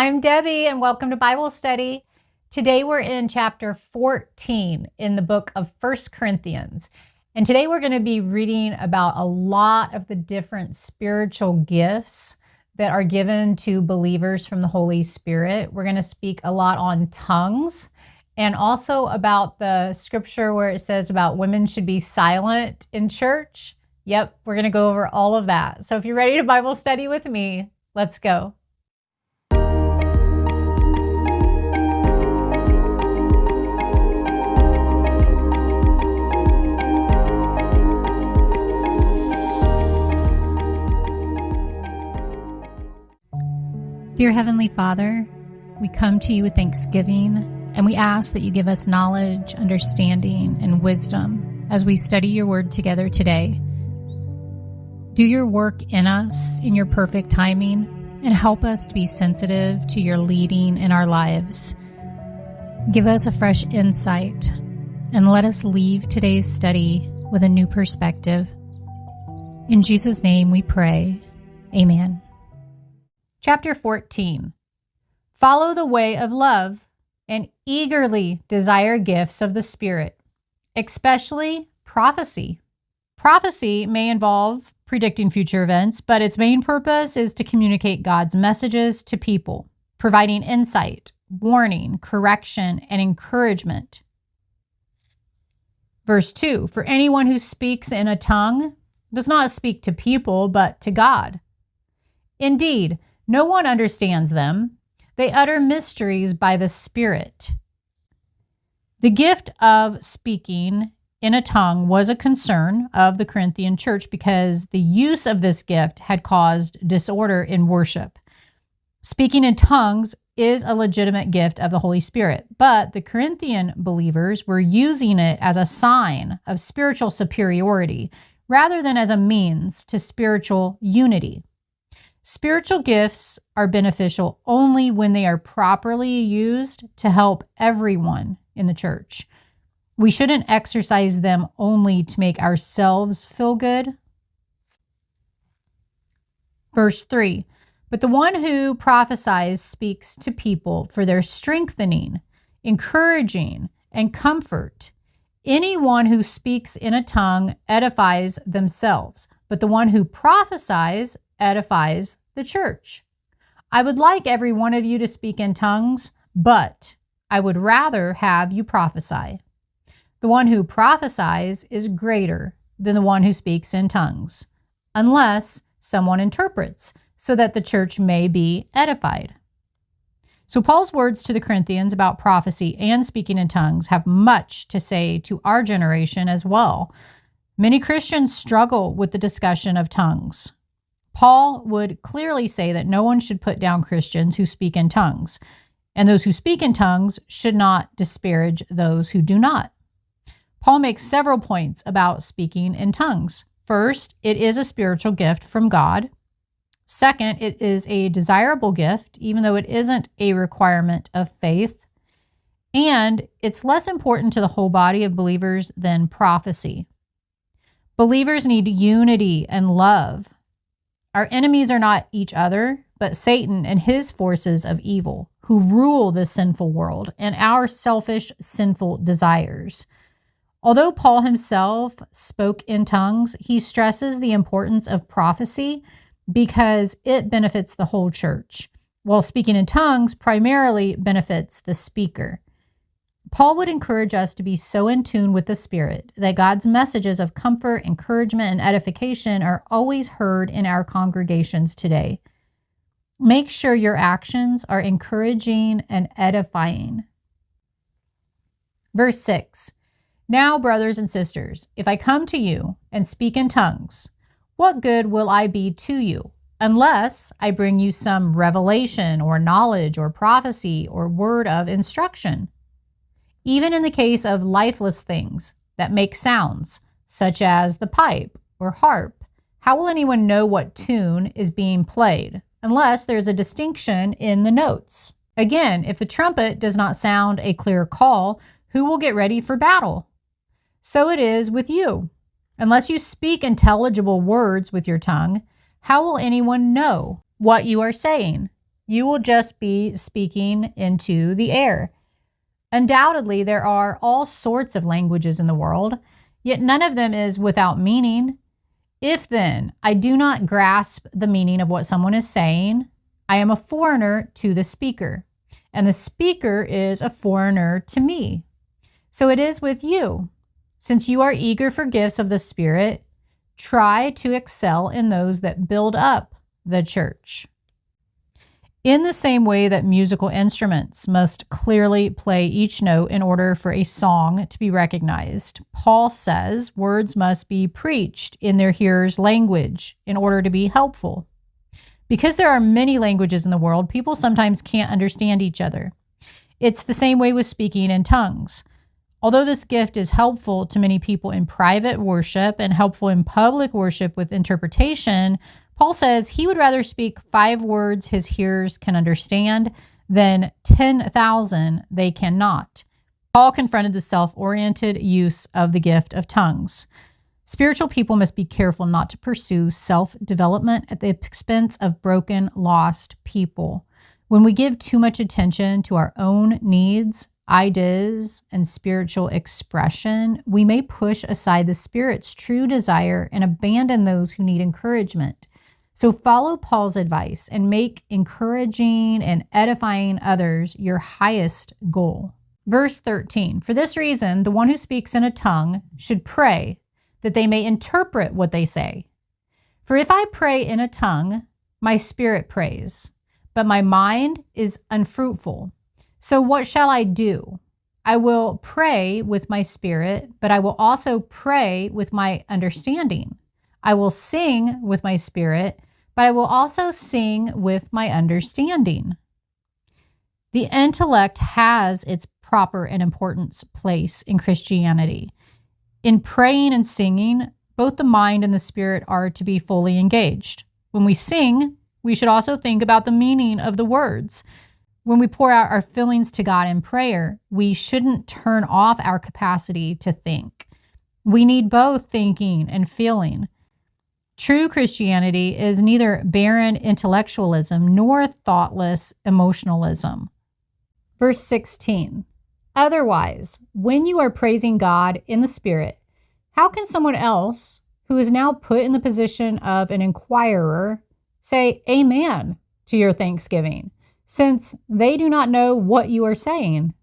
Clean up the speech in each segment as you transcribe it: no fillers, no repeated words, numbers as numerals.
I'm Debbie, and welcome to Bible Study. Today we're in chapter 14 in the book of 1 Corinthians. And today we're going to be reading about a lot of the different spiritual gifts that are given to believers from the Holy Spirit. We're going to speak a lot on tongues and also about the scripture where it says about women should be silent in church. Yep, we're going to go over all of that. So if you're ready to Bible study with me, let's go. Dear Heavenly Father, we come to you with thanksgiving, and we ask that you give us knowledge, understanding, and wisdom as we study your word together today. Do your work in us in your perfect timing, and help us to be sensitive to your leading in our lives. Give us a fresh insight, and let us leave today's study with a new perspective. In Jesus' name we pray. Amen. Chapter 14. Follow the way of love and eagerly desire gifts of the Spirit, especially prophecy. Prophecy may involve predicting future events, but its main purpose is to communicate God's messages to people, providing insight, warning, correction, and encouragement. Verse 2, for anyone who speaks in a tongue does not speak to people, but to God. Indeed, no one understands them. They utter mysteries by the Spirit. The gift of speaking in a tongue was a concern of the Corinthian church because the use of this gift had caused disorder in worship. Speaking in tongues is a legitimate gift of the Holy Spirit, but the Corinthian believers were using it as a sign of spiritual superiority rather than as a means to spiritual unity. Spiritual gifts are beneficial only when they are properly used to help everyone in the church. We shouldn't exercise them only to make ourselves feel good. Verse 3, but the one who prophesies speaks to people for their strengthening, encouraging, and comfort. Anyone who speaks in a tongue edifies themselves, but the one who prophesies edifies the church. I would like every one of you to speak in tongues, but I would rather have you prophesy. The one who prophesies is greater than the one who speaks in tongues, unless someone interprets, so that the church may be edified. So Paul's words to the Corinthians about prophecy and speaking in tongues have much to say to our generation as well. Many Christians struggle with the discussion of tongues. Paul would clearly say that no one should put down Christians who speak in tongues, and those who speak in tongues should not disparage those who do not. Paul makes several points about speaking in tongues. First, it is a spiritual gift from God. Second, it is a desirable gift, even though it isn't a requirement of faith. And it's less important to the whole body of believers than prophecy. Believers need unity and love. Our enemies are not each other, but Satan and his forces of evil, who rule this sinful world and our selfish, sinful desires. Although Paul himself spoke in tongues, he stresses the importance of prophecy because it benefits the whole church, while speaking in tongues primarily benefits the speaker. Paul would encourage us to be so in tune with the Spirit that God's messages of comfort, encouragement, and edification are always heard in our congregations today. Make sure your actions are encouraging and edifying. Verse 6, now, brothers and sisters, if I come to you and speak in tongues, what good will I be to you, unless I bring you some revelation or knowledge or prophecy or word of instruction? Even in the case of lifeless things that make sounds, such as the pipe or harp, how will anyone know what tune is being played unless there's a distinction in the notes? Again, if the trumpet does not sound a clear call, who will get ready for battle? So it is with you. Unless you speak intelligible words with your tongue, how will anyone know what you are saying? You will just be speaking into the air. Undoubtedly, there are all sorts of languages in the world, yet none of them is without meaning. If then I do not grasp the meaning of what someone is saying, I am a foreigner to the speaker, and the speaker is a foreigner to me. So it is with you. Since you are eager for gifts of the Spirit, try to excel in those that build up the church. In the same way that musical instruments must clearly play each note in order for a song to be recognized, Paul says words must be preached in their hearers' language in order to be helpful. Because there are many languages in the world, people sometimes can't understand each other. It's the same way with speaking in tongues. Although this gift is helpful to many people in private worship and helpful in public worship with interpretation, Paul says he would rather speak 5 words his hearers can understand than 10,000 they cannot. Paul confronted the self-oriented use of the gift of tongues. Spiritual people must be careful not to pursue self-development at the expense of broken, lost people. When we give too much attention to our own needs, ideas, and spiritual expression, we may push aside the Spirit's true desire and abandon those who need encouragement. So follow Paul's advice and make encouraging and edifying others your highest goal. Verse 13, for this reason, the one who speaks in a tongue should pray that they may interpret what they say. For if I pray in a tongue, my spirit prays, but my mind is unfruitful. So what shall I do? I will pray with my spirit, but I will also pray with my understanding. I will sing with my spirit, but I will also sing with my understanding. The intellect has its proper and important place in Christianity. In praying and singing, both the mind and the spirit are to be fully engaged. When we sing, we should also think about the meaning of the words. When we pour out our feelings to God in prayer, we shouldn't turn off our capacity to think. We need both thinking and feeling. True Christianity is neither barren intellectualism nor thoughtless emotionalism. Verse 16, otherwise, when you are praising God in the Spirit, how can someone else who is now put in the position of an inquirer say amen to your thanksgiving, since they do not know what you are saying?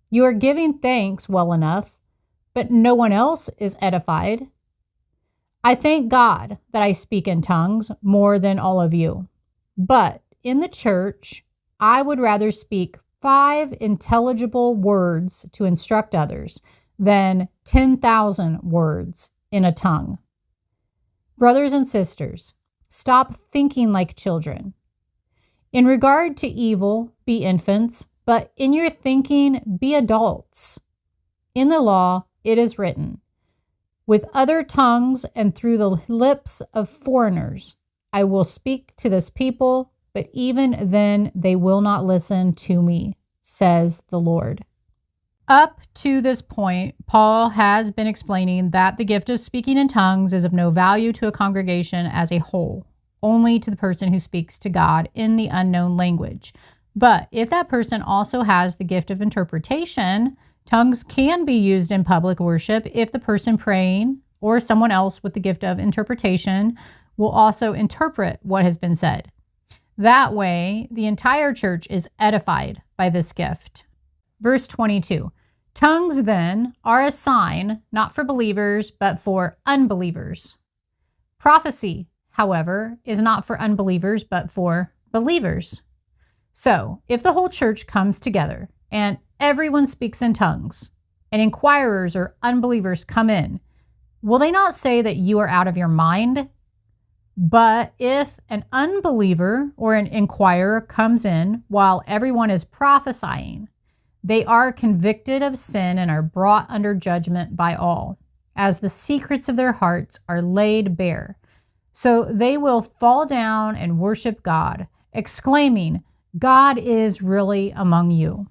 You are giving thanks well enough, but no one else is edified. I thank God that I speak in tongues more than all of you. But in the church, I would rather speak 5 intelligible words to instruct others than 10,000 words in a tongue. Brothers and sisters, stop thinking like children. In regard to evil, be infants, but in your thinking, be adults. In the law, it is written, with other tongues and through the lips of foreigners, I will speak to this people, but even then they will not listen to me, says the Lord. Up to this point, Paul has been explaining that the gift of speaking in tongues is of no value to a congregation as a whole, only to the person who speaks to God in the unknown language. But if that person also has the gift of interpretation, tongues can be used in public worship if the person praying or someone else with the gift of interpretation will also interpret what has been said. That way, the entire church is edified by this gift. Verse 22, tongues then are a sign not for believers, but for unbelievers. Prophecy, however, is not for unbelievers, but for believers. So, if the whole church comes together and everyone speaks in tongues, and inquirers or unbelievers come in, will they not say that you are out of your mind? But if an unbeliever or an inquirer comes in while everyone is prophesying, they are convicted of sin and are brought under judgment by all, as the secrets of their hearts are laid bare. So they will fall down and worship God, exclaiming, God is really among you.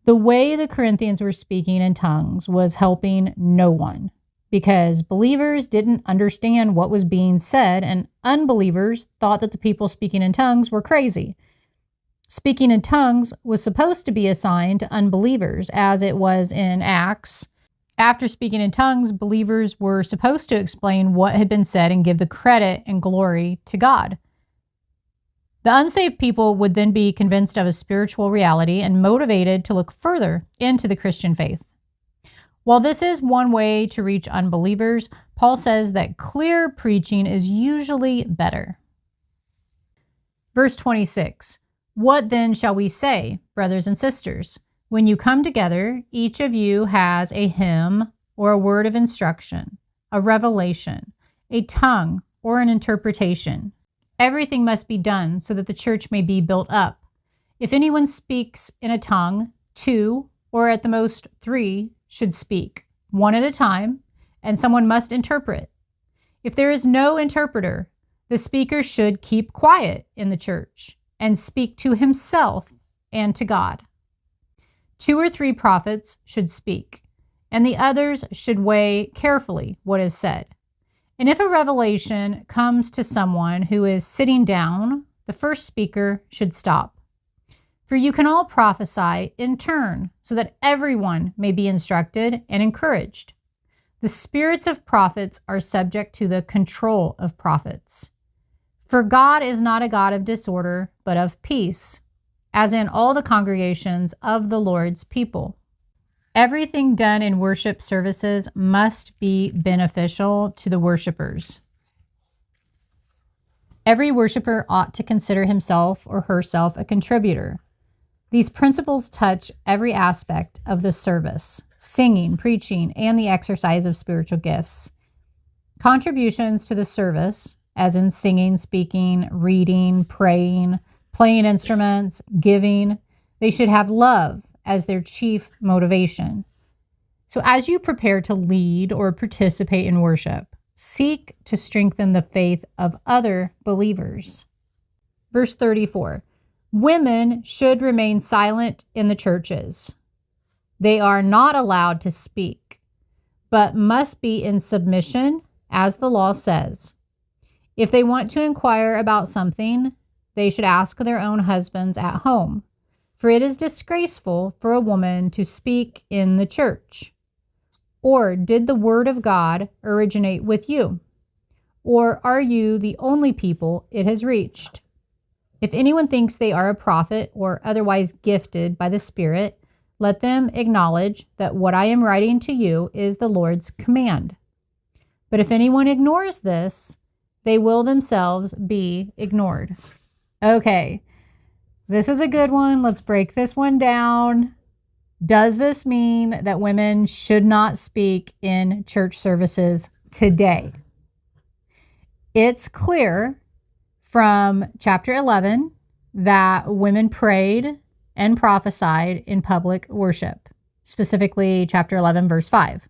The way the Corinthians were speaking in tongues was helping no one, because believers didn't understand what was being said, and unbelievers thought that the people speaking in tongues were crazy. Speaking in tongues was supposed to be assigned to unbelievers, as it was in Acts. After speaking in tongues, believers were supposed to explain what had been said and give the credit and glory to God. The unsaved people would then be convinced of a spiritual reality and motivated to look further into the Christian faith. While this is one way to reach unbelievers, Paul says that clear preaching is usually better. Verse 26, "What then shall we say, brothers and sisters? When you come together, each of you has a hymn or a word of instruction, a revelation, a tongue, or an interpretation. Everything must be done so that the church may be built up. If anyone speaks in a tongue, 2, or at the most 3, should speak, 1 at a time, and someone must interpret. If there is no interpreter, the speaker should keep quiet in the church and speak to himself and to God. 2 or 3 prophets should speak, and the others should weigh carefully what is said. And if a revelation comes to someone who is sitting down, the first speaker should stop. For you can all prophesy in turn, so that everyone may be instructed and encouraged. The spirits of prophets are subject to the control of prophets. For God is not a God of disorder, but of peace, as in all the congregations of the Lord's people. Everything done in worship services must be beneficial to the worshipers. Every worshiper ought to consider himself or herself a contributor. These principles touch every aspect of the service, singing, preaching, and the exercise of spiritual gifts. Contributions to the service, as in singing, speaking, reading, praying, playing instruments, giving, they should have love as their chief motivation. So as you prepare to lead or participate in worship, seek to strengthen the faith of other believers. Verse 34, women should remain silent in the churches. They are not allowed to speak, but must be in submission, as the law says. If they want to inquire about something, they should ask their own husbands at home, for it is disgraceful for a woman to speak in the church. Or did the word of God originate with you? Or are you the only people it has reached? If anyone thinks they are a prophet or otherwise gifted by the Spirit, let them acknowledge that what I am writing to you is the Lord's command. But if anyone ignores this, they will themselves be ignored. Okay, this is a good one. Let's break this one down. Does this mean that women should not speak in church services today? It's clear from chapter 11 that women prayed and prophesied in public worship, specifically chapter 11, verse 5.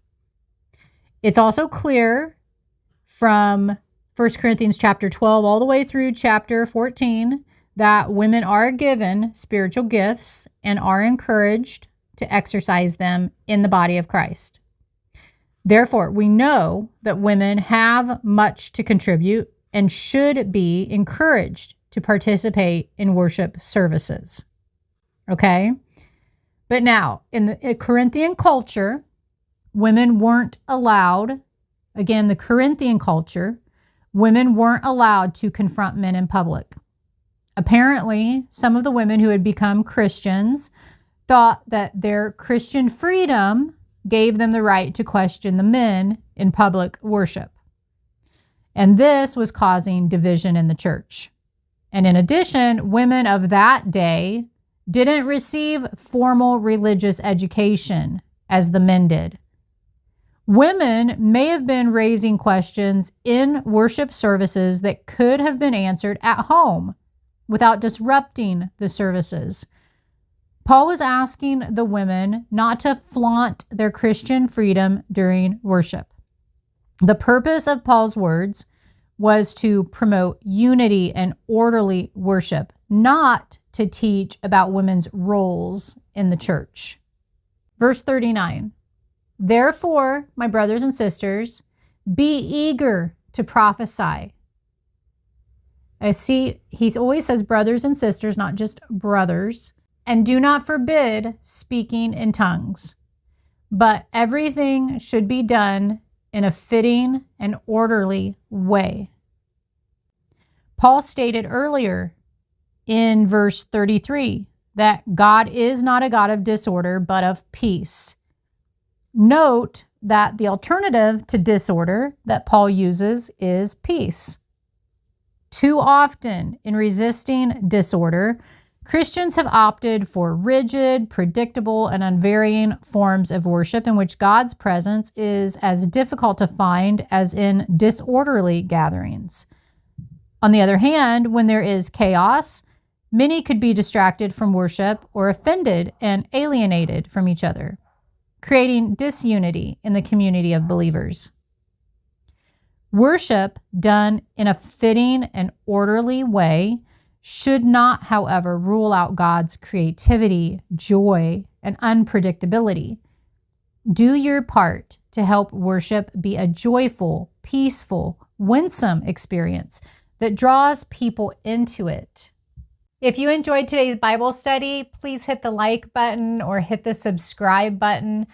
It's also clear from 1 Corinthians chapter 12 all the way through chapter 14 that women are given spiritual gifts and are encouraged to exercise them in the body of Christ. Therefore, we know that women have much to contribute and should be encouraged to participate in worship services. Okay? But now, in the Corinthian culture, women weren't allowed, again, the Corinthian culture, women weren't allowed to confront men in public. Apparently, some of the women who had become Christians thought that their Christian freedom gave them the right to question the men in public worship. And this was causing division in the church. And in addition, women of that day didn't receive formal religious education as the men did. Women may have been raising questions in worship services that could have been answered at home without disrupting the services. Paul was asking the women not to flaunt their Christian freedom during worship. The purpose of Paul's words was to promote unity and orderly worship, not to teach about women's roles in the church. Verse 39, therefore, my brothers and sisters, be eager to prophesy. See, he always says brothers and sisters, not just brothers. And do not forbid speaking in tongues, but everything should be done in a fitting and orderly way. Paul stated earlier in verse 33 that God is not a God of disorder, but of peace. Note that the alternative to disorder that Paul uses is peace. Too often, in resisting disorder, Christians have opted for rigid, predictable, and unvarying forms of worship in which God's presence is as difficult to find as in disorderly gatherings. On the other hand, when there is chaos, many could be distracted from worship or offended and alienated from each other, creating disunity in the community of believers. Worship done in a fitting and orderly way should not, however, rule out God's creativity, joy, and unpredictability. Do your part to help worship be a joyful, peaceful, winsome experience that draws people into it. If you enjoyed today's Bible study, please hit the like button or hit the subscribe button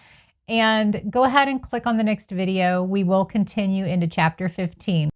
and go ahead and click on the next video. We will continue into chapter 15.